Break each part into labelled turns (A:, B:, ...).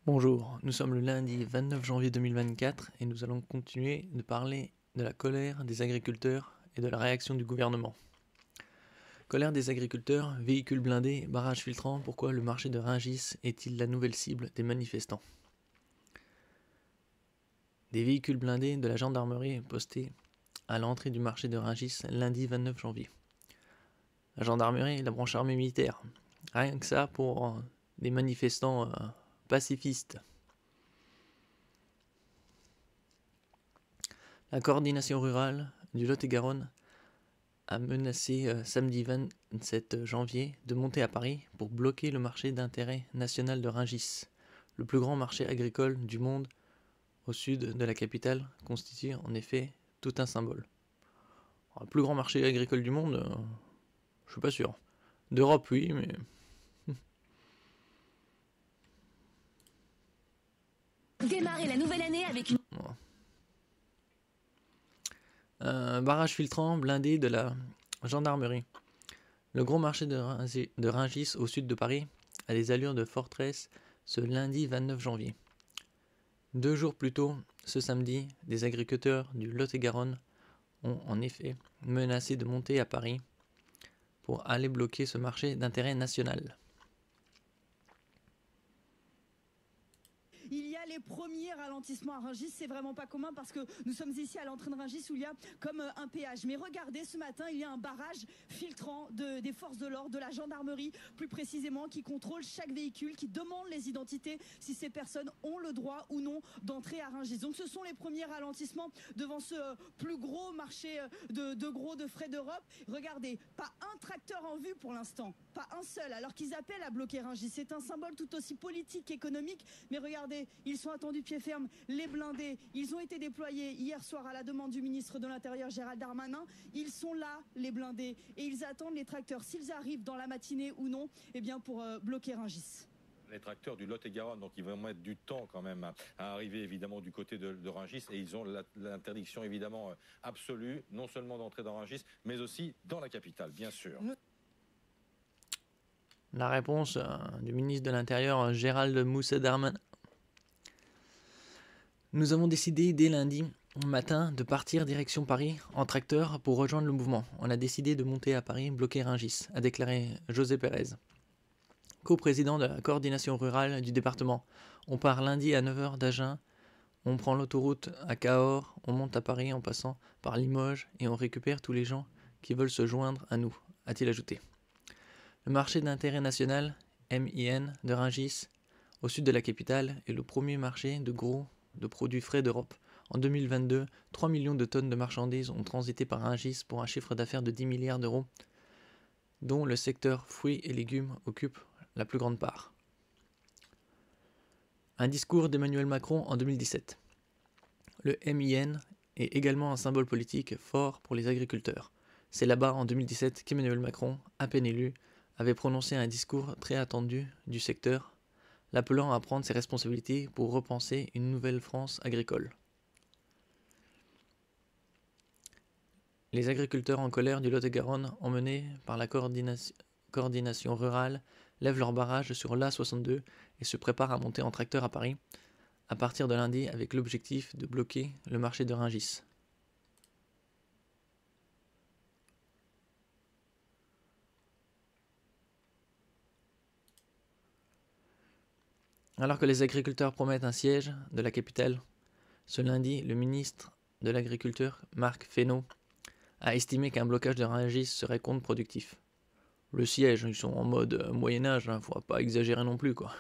A: Bonjour, nous sommes le lundi 29 janvier 2024 et nous allons continuer de parler de la colère des agriculteurs et de la réaction du gouvernement. Colère des agriculteurs, véhicules blindés, barrages filtrants, pourquoi le marché de Rungis est-il la nouvelle cible des manifestants? Des véhicules blindés de la gendarmerie postés à l'entrée du marché de Rungis lundi 29 janvier. La gendarmerie et la branche armée militaire, rien que ça pour des manifestants pacifistes. La coordination rurale du Lot-et-Garonne a menacé samedi 27 janvier de monter à Paris pour bloquer le marché d'intérêt national de Rungis. Le plus grand marché agricole du monde au sud de la capitale constitue en effet tout un symbole. Alors, le plus grand marché agricole du monde, je suis pas sûr. D'Europe oui, mais...
B: Démarrer la nouvelle année avec une...
A: barrage filtrant blindé de la gendarmerie. Le gros marché de Rungis au sud de Paris a des allures de forteresse ce lundi 29 janvier. 2 jours plus tôt, ce samedi, des agriculteurs du Lot-et-Garonne ont en effet menacé de monter à Paris pour aller bloquer ce marché d'intérêt national.
C: Il y a les premiers ralentissements à Rungis, c'est vraiment pas commun parce que nous sommes ici à l'entrée de Rungis où il y a comme un péage. Mais regardez, ce matin, il y a un barrage filtrant des forces de l'ordre, de la gendarmerie, plus précisément, qui contrôle chaque véhicule, qui demande les identités si ces personnes ont le droit ou non d'entrer à Rungis. Donc ce sont les premiers ralentissements devant ce plus gros marché de gros de frais d'Europe. Regardez, pas un tracteur en vue pour l'instant, pas un seul, alors qu'ils appellent à bloquer Rungis. C'est un symbole tout aussi politique qu'économique, mais regardez, ils sont attendus pied ferme, les blindés. Ils ont été déployés hier soir à la demande du ministre de l'Intérieur Gérald Darmanin. Ils sont là, les blindés, et ils attendent les tracteurs, s'ils arrivent dans la matinée ou non, eh bien pour bloquer Rungis.
D: Les tracteurs du Lot-et-Garonne, donc ils vont mettre du temps quand même à arriver évidemment du côté de Rungis, et ils ont l'interdiction évidemment absolue, non seulement d'entrer dans Rungis, mais aussi dans la capitale, bien sûr.
A: La réponse du ministre de l'Intérieur Gérald Darmanin. Nous avons décidé dès lundi matin de partir direction Paris en tracteur pour rejoindre le mouvement. On a décidé de monter à Paris, bloquer Rungis, a déclaré José Pérez, co-président de la coordination rurale du département. On part lundi à 9h d'Agen, on prend l'autoroute à Cahors, on monte à Paris en passant par Limoges et on récupère tous les gens qui veulent se joindre à nous, a-t-il ajouté. Le marché d'intérêt national, MIN, de Rungis, au sud de la capitale, est le premier marché de gros de produits frais d'Europe. En 2022, 3 millions de tonnes de marchandises ont transité par Rungis pour un chiffre d'affaires de 10 milliards d'euros, dont le secteur fruits et légumes occupe la plus grande part. Un discours d'Emmanuel Macron en 2017. Le MIN est également un symbole politique fort pour les agriculteurs. C'est là-bas, en 2017, qu'Emmanuel Macron, à peine élu, avait prononcé un discours très attendu du secteur, l'appelant à prendre ses responsabilités pour repenser une nouvelle France agricole. Les agriculteurs en colère du Lot-et-Garonne, emmenés par la coordination rurale, lèvent leur barrage sur l'A62 et se préparent à monter en tracteur à Paris, à partir de lundi avec l'objectif de bloquer le marché de Rungis. Alors que les agriculteurs promettent un siège de la capitale, ce lundi, le ministre de l'Agriculture, Marc Fesneau, a estimé qu'un blocage de Rungis serait contre-productif. Le siège, ils sont en mode Moyen-Âge, faut pas exagérer non plus, quoi.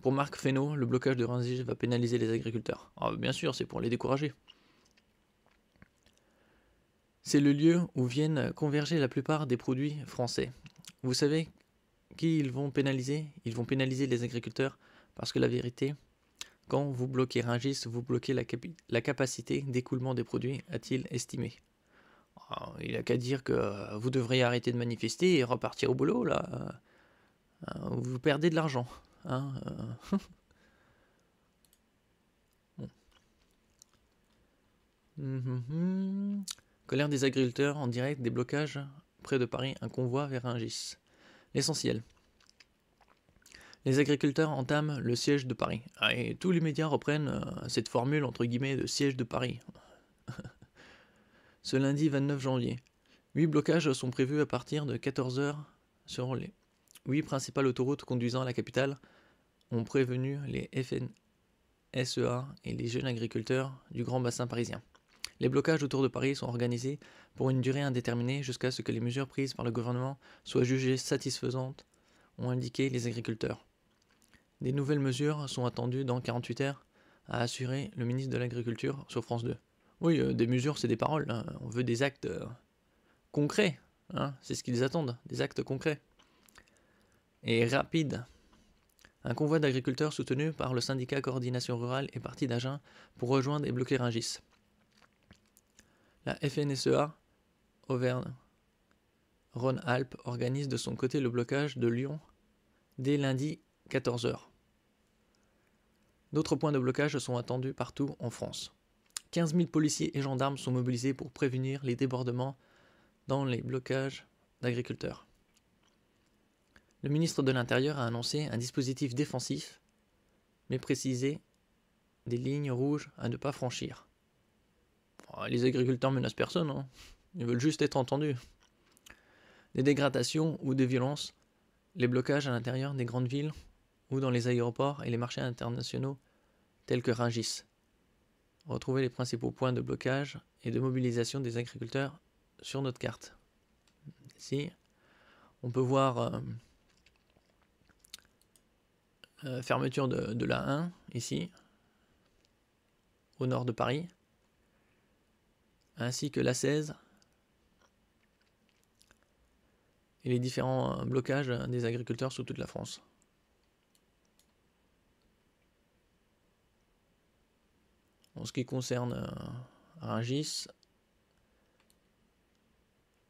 A: Pour Marc Fesneau, le blocage de Rungis va pénaliser les agriculteurs. Alors, bien sûr, c'est pour les décourager. C'est le lieu où viennent converger la plupart des produits français. Vous savez qui ils vont pénaliser? Ils vont pénaliser les agriculteurs parce que la vérité, quand vous bloquez Rungis, vous bloquez la capacité d'écoulement des produits, a-t-il estimé. Alors, il n'a qu'à dire que vous devriez arrêter de manifester et repartir au boulot, là. Vous perdez de l'argent. Hein, bon. Colère des agriculteurs en direct des blocages près de Paris, un convoi vers Rungis. L'essentiel. Les agriculteurs entament le siège de Paris. Et tous les médias reprennent cette formule entre guillemets de siège de Paris. Ce lundi 29 janvier, 8 blocages sont prévus à partir de 14 h sur les 8 principales autoroutes conduisant à la capitale, ont prévenu les FNSEA et les jeunes agriculteurs du Grand Bassin parisien. Les blocages autour de Paris sont organisés pour une durée indéterminée jusqu'à ce que les mesures prises par le gouvernement soient jugées satisfaisantes, ont indiqué les agriculteurs. Des nouvelles mesures sont attendues dans 48 heures, a assuré le ministre de l'Agriculture sur France 2. Oui, des mesures, c'est des paroles. Hein. On veut des actes concrets. Hein. C'est ce qu'ils attendent, des actes concrets. Et rapides. Un convoi d'agriculteurs soutenu par le syndicat Coordination Rurale est parti d'Agen pour rejoindre et bloquer Rungis. La FNSEA, Auvergne-Rhône-Alpes, organise de son côté le blocage de Lyon dès lundi 14 h. D'autres points de blocage sont attendus partout en France. 15 000 policiers et gendarmes sont mobilisés pour prévenir les débordements dans les blocages d'agriculteurs. Le ministre de l'Intérieur a annoncé un dispositif défensif, mais précisé des lignes rouges à ne pas franchir. Les agriculteurs menacent personne, hein. Ils veulent juste être entendus. Des dégradations ou des violences, les blocages à l'intérieur des grandes villes ou dans les aéroports et les marchés internationaux tels que Rungis. Retrouvez les principaux points de blocage et de mobilisation des agriculteurs sur notre carte. Ici, on peut voir fermeture de la 1, ici, au nord de Paris, ainsi que la 16, et les différents blocages des agriculteurs sur toute la France. En ce qui concerne Rungis,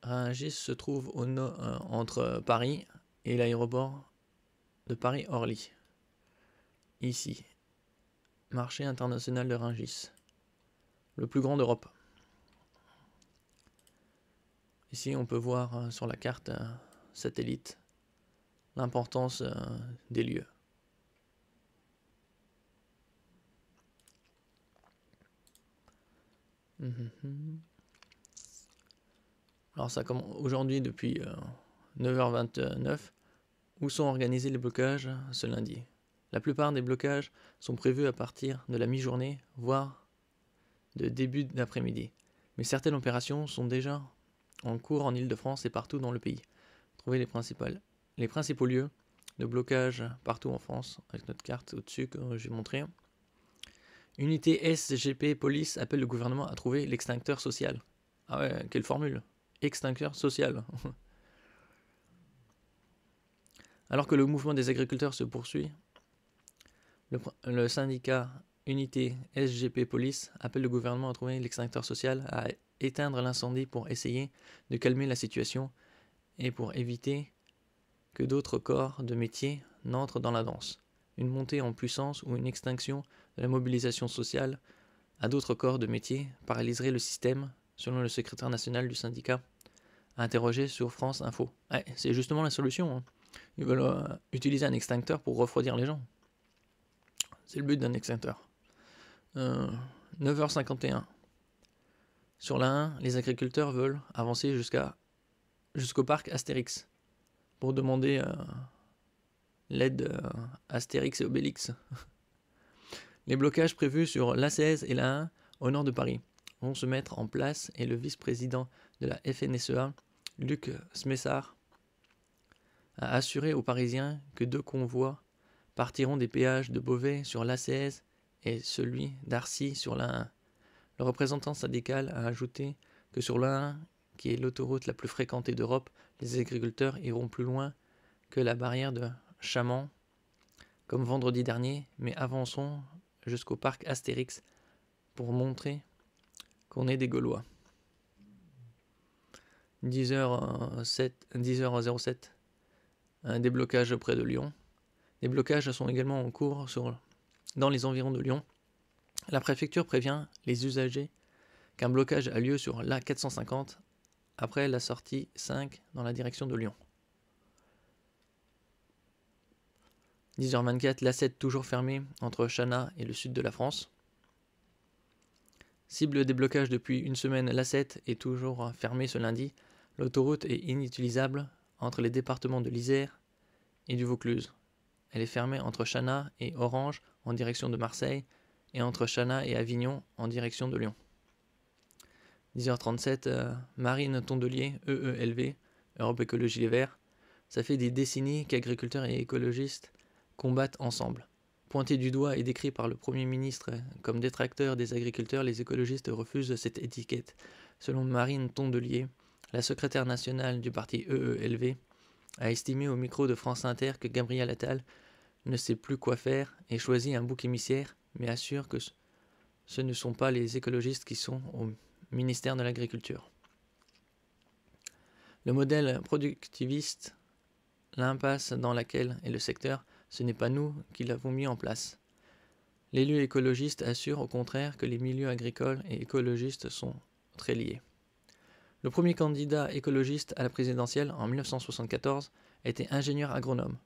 A: Rungis se trouve entre Paris et l'aéroport de Paris-Orly. Ici, marché international de Rungis, le plus grand d'Europe. Ici, on peut voir sur la carte satellite l'importance des lieux. Alors ça commence aujourd'hui depuis 9h29, où sont organisés les blocages ce lundi. La plupart des blocages sont prévus à partir de la mi-journée, voire de début d'après-midi. Mais certaines opérations sont déjà en cours en Île-de-France et partout dans le pays. Trouvez les principaux lieux de blocage partout en France, avec notre carte au-dessus que j'ai montré. Unité SGP Police appelle le gouvernement à trouver l'extincteur social. Ah ouais, quelle formule! Extincteur social. Alors que le mouvement des agriculteurs se poursuit, le syndicat Unité SGP Police appelle le gouvernement à trouver l'extincteur social, à éteindre l'incendie pour essayer de calmer la situation et pour éviter que d'autres corps de métier n'entrent dans la danse. Une montée en puissance ou une extinction de la mobilisation sociale à d'autres corps de métier paralyserait le système, selon le secrétaire national du syndicat, interrogé sur France Info. Ouais, c'est justement la solution. Hein. Ils veulent utiliser un extincteur pour refroidir les gens. C'est le but d'un extincteur. 9h51. Sur la 1, les agriculteurs veulent avancer jusqu'au parc Astérix pour demander l'aide Astérix et Obélix. Les blocages prévus sur l'A16 et la 1 au nord de Paris vont se mettre en place et le vice-président de la FNSEA, Luc Smessard, a assuré aux Parisiens que 2 convois partiront des péages de Beauvais sur l'A16 et celui d'Arcy sur l'A1. Le représentant syndical a ajouté que sur l'A1, qui est l'autoroute la plus fréquentée d'Europe, les agriculteurs iront plus loin que la barrière de Chamans, comme vendredi dernier, mais avançons jusqu'au parc Astérix pour montrer qu'on est des Gaulois. 10h07, un déblocage près de Lyon. Des blocages sont également en cours dans les environs de Lyon. La préfecture prévient les usagers qu'un blocage a lieu sur l'A450 après la sortie 5 dans la direction de Lyon. 10h24, l'A7 toujours fermé entre Chana et le sud de la France. Cible déblocage depuis une semaine, l'A7 est toujours fermée ce lundi. L'autoroute est inutilisable entre les départements de l'Isère et du Vaucluse. Elle est fermée entre Chana et Orange en direction de Marseille et entre Chana et Avignon en direction de Lyon. 10h37, Marine Tondelier, EELV, Europe Écologie Les Verts. Ça fait des décennies qu'agriculteurs et écologistes combattent ensemble. Pointés du doigt et décrits par le Premier ministre comme détracteurs des agriculteurs, les écologistes refusent cette étiquette. Selon Marine Tondelier, la secrétaire nationale du parti EELV a estimé au micro de France Inter que Gabriel Attal ne sait plus quoi faire et choisit un bouc émissaire, mais assure que ce ne sont pas les écologistes qui sont au ministère de l'Agriculture. Le modèle productiviste, l'impasse dans laquelle est le secteur, ce n'est pas nous qui l'avons mis en place. L'élu écologiste assure au contraire que les milieux agricoles et écologistes sont très liés. Le premier candidat écologiste à la présidentielle en 1974 était ingénieur agronome.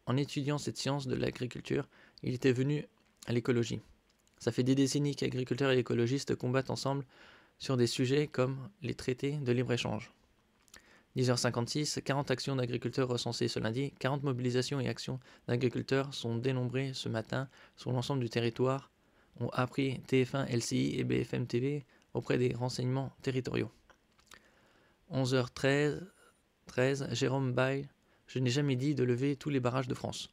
A: En étudiant cette science de l'agriculture, il était venu à l'écologie. Ça fait des décennies qu'agriculteurs et écologistes combattent ensemble sur des sujets comme les traités de libre-échange. 10h56, 40 actions d'agriculteurs recensées ce lundi, 40 mobilisations et actions d'agriculteurs sont dénombrées ce matin sur l'ensemble du territoire, ont appris TF1, LCI et BFM TV auprès des renseignements territoriaux. 11h13, Jérôme Bail, je n'ai jamais dit de lever tous les barrages de France.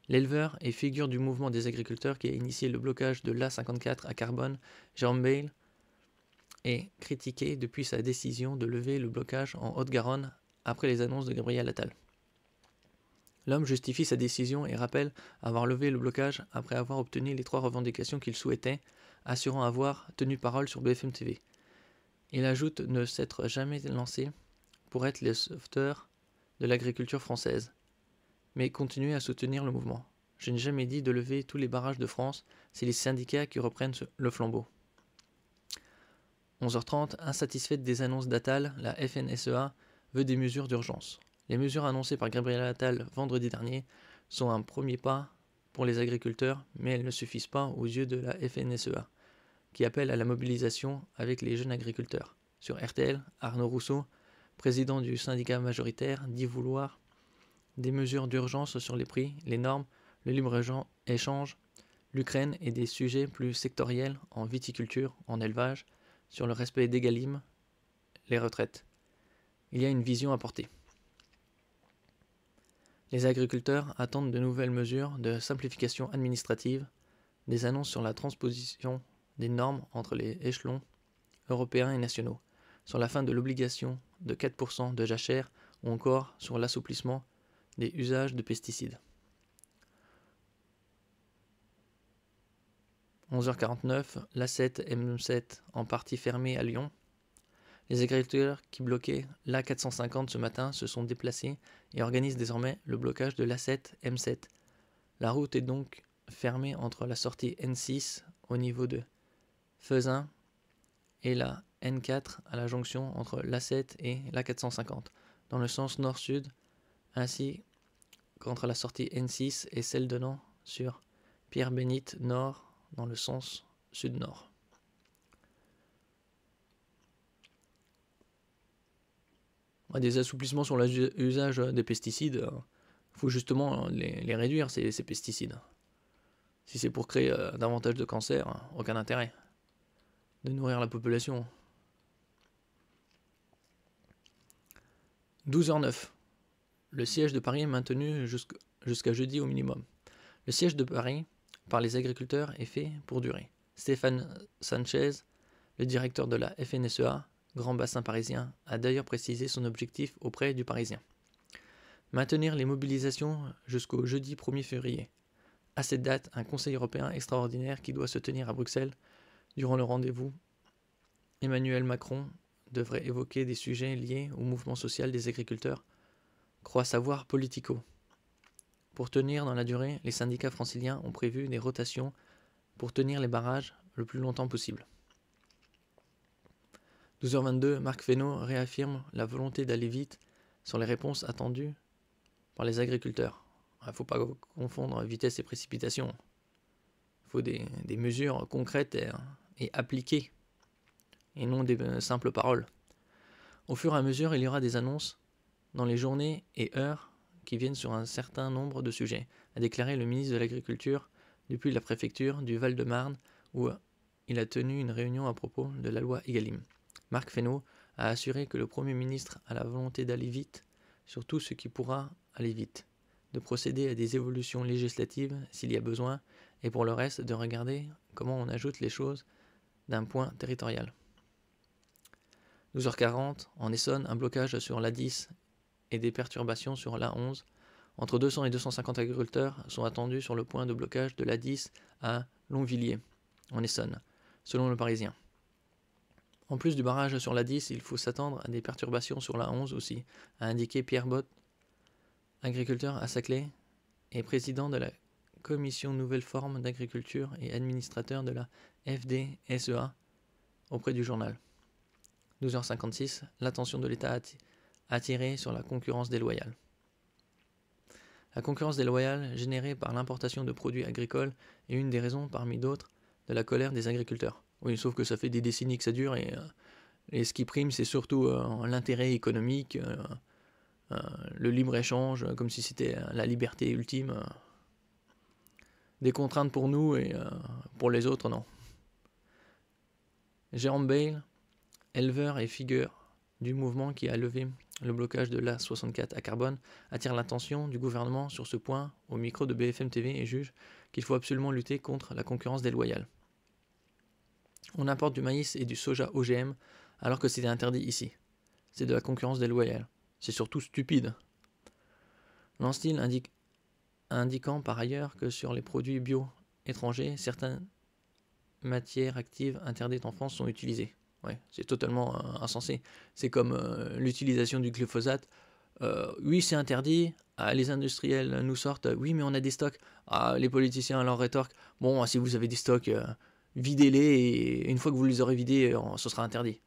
A: L'éleveur et figure du mouvement des agriculteurs qui a initié le blocage de l'A54 à Carbone, Jérôme Bail, est critiqué depuis sa décision de lever le blocage en Haute-Garonne après les annonces de Gabriel Attal. L'homme justifie sa décision et rappelle avoir levé le blocage après avoir obtenu les 3 revendications qu'il souhaitait, assurant avoir tenu parole sur BFM TV. Il ajoute ne s'être jamais lancé pour être le sauveteur de l'agriculture française, mais continuer à soutenir le mouvement. Je n'ai jamais dit de lever tous les barrages de France, c'est les syndicats qui reprennent le flambeau. 11h30, insatisfaite des annonces d'Attal, la FNSEA veut des mesures d'urgence. Les mesures annoncées par Gabriel Attal vendredi dernier sont un premier pas pour les agriculteurs, mais elles ne suffisent pas aux yeux de la FNSEA, qui appelle à la mobilisation avec les jeunes agriculteurs. Sur RTL, Arnaud Rousseau, président du syndicat majoritaire, dit vouloir des mesures d'urgence sur les prix, les normes, le libre-échange, l'Ukraine et des sujets plus sectoriels en viticulture, en élevage, sur le respect d'Egalim, les retraites. Il y a une vision à porter. Les agriculteurs attendent de nouvelles mesures de simplification administrative, des annonces sur la transposition des normes entre les échelons européens et nationaux, sur la fin de l'obligation de 4% de jachère ou encore sur l'assouplissement des usages de pesticides. 11h49, l'A7 M7 en partie fermée à Lyon. Les agriculteurs qui bloquaient l'A450 ce matin se sont déplacés et organisent désormais le blocage de l'A7 M7. La route est donc fermée entre la sortie N6 au niveau de Fezin et la N4 à la jonction entre l'A7 et l'A450, dans le sens nord-sud, ainsi qu'entre la sortie N6 et celle donnant sur Pierre-Bénite Nord dans le sens sud-nord. Des assouplissements sur l'usage des pesticides, il faut justement les réduire, ces pesticides. Si c'est pour créer davantage de cancers, aucun intérêt de nourrir la population. 12h09. Le siège de Paris est maintenu jusqu'à jeudi au minimum. Le siège de Paris par les agriculteurs est fait pour durer. Stéphane Sanchez, le directeur de la FNSEA, Grand Bassin Parisien, a d'ailleurs précisé son objectif auprès du Parisien. Maintenir les mobilisations jusqu'au jeudi 1er février. À cette date, un Conseil européen extraordinaire qui doit se tenir à Bruxelles. Durant le rendez-vous, Emmanuel Macron devrait évoquer des sujets liés au mouvement social des agriculteurs, croit savoir Politico. Pour tenir dans la durée, les syndicats franciliens ont prévu des rotations pour tenir les barrages le plus longtemps possible. 12h22, Marc Fesneau réaffirme la volonté d'aller vite sur les réponses attendues par les agriculteurs. Il ne faut pas confondre vitesse et précipitation. Il faut des mesures concrètes et appliquées, et non des simples paroles. Au fur et à mesure, il y aura des annonces dans les journées et heures qui viennent sur un certain nombre de sujets, a déclaré le ministre de l'Agriculture depuis la préfecture du Val-de-Marne, où il a tenu une réunion à propos de la loi Egalim. Marc Fesneau a assuré que le Premier ministre a la volonté d'aller vite sur tout ce qui pourra aller vite, de procéder à des évolutions législatives s'il y a besoin, et pour le reste de regarder comment on ajoute les choses d'un point territorial. 12h40, en Essonne, un blocage sur l'A10 et des perturbations sur l'A11. Entre 200 et 250 agriculteurs sont attendus sur le point de blocage de l'A10 à Longvilliers, en Essonne, selon le Parisien. En plus du barrage sur l'A10, il faut s'attendre à des perturbations sur l'A11 aussi, a indiqué Pierre Bott, agriculteur à Saclay et président de la Commission Nouvelle Forme d'Agriculture et administrateur de la FDSEA auprès du journal. 12h56, l'attention de l'État attirée sur la concurrence déloyale. La concurrence déloyale générée par l'importation de produits agricoles est une des raisons, parmi d'autres, de la colère des agriculteurs. Oui, sauf que ça fait des décennies que ça dure et ce qui prime, c'est surtout l'intérêt économique, le libre-échange, comme si c'était la liberté ultime. Des contraintes pour nous et pour les autres, non. Jérôme Bale, éleveur et figure du mouvement qui a levé le blocage de l'A64 à Carbone, attire l'attention du gouvernement sur ce point au micro de BFM TV et juge qu'il faut absolument lutter contre la concurrence déloyale. On importe du maïs et du soja OGM alors que c'était interdit ici. C'est de la concurrence déloyale. C'est surtout stupide. Lanstil indiquant par ailleurs que sur les produits bio étrangers, certaines matières actives interdites en France sont utilisées. Ouais, c'est totalement insensé. C'est comme l'utilisation du glyphosate. Oui, c'est interdit. Les industriels nous sortent. Oui, mais on a des stocks. Les politiciens leur rétorquent. Bon, si vous avez des stocks, videz-les et une fois que vous les aurez vidés, ce sera interdit.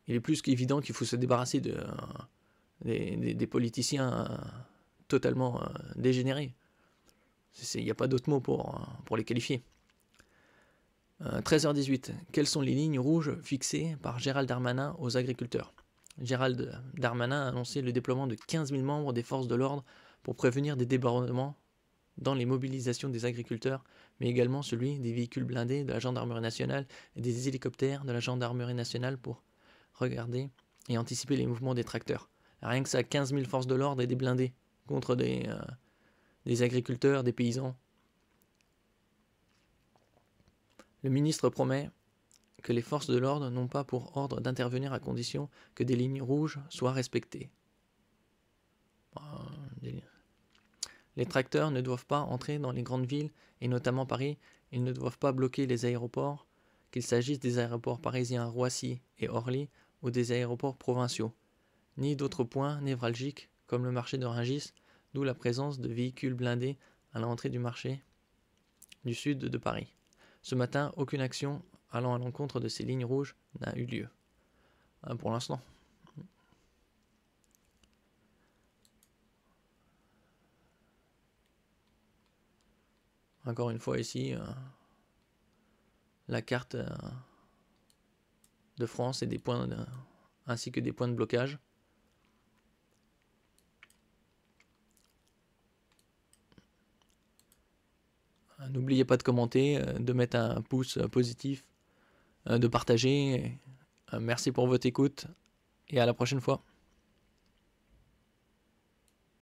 A: Il est plus qu'évident qu'il faut se débarrasser des politiciens totalement dégénérés. Il n'y a pas d'autre mot pour les qualifier. 13h18. Quelles sont les lignes rouges fixées par Gérald Darmanin aux agriculteurs? Gérald Darmanin a annoncé le déploiement de 15 000 membres des forces de l'ordre pour prévenir des débordements dans les mobilisations des agriculteurs, mais également celui des véhicules blindés de la gendarmerie nationale et des hélicoptères de la gendarmerie nationale pour regarder et anticiper les mouvements des tracteurs. Rien que ça, 15 000 forces de l'ordre et des blindés contre des agriculteurs, des paysans. Le ministre promet que les forces de l'ordre n'ont pas pour ordre d'intervenir à condition que des lignes rouges soient respectées. Les tracteurs ne doivent pas entrer dans les grandes villes, et notamment Paris. Ils ne doivent pas bloquer les aéroports, qu'il s'agisse des aéroports parisiens Roissy et Orly ou des aéroports provinciaux, ni d'autres points névralgiques comme le marché de Rungis, d'où la présence de véhicules blindés à l'entrée du marché du sud de Paris. Ce matin, aucune action allant à l'encontre de ces lignes rouges n'a eu lieu. Pour l'instant. Encore une fois ici, la carte de France et des points ainsi que des points de blocage. N'oubliez pas de commenter, de mettre un pouce positif, de partager. Merci pour votre écoute et à la prochaine fois.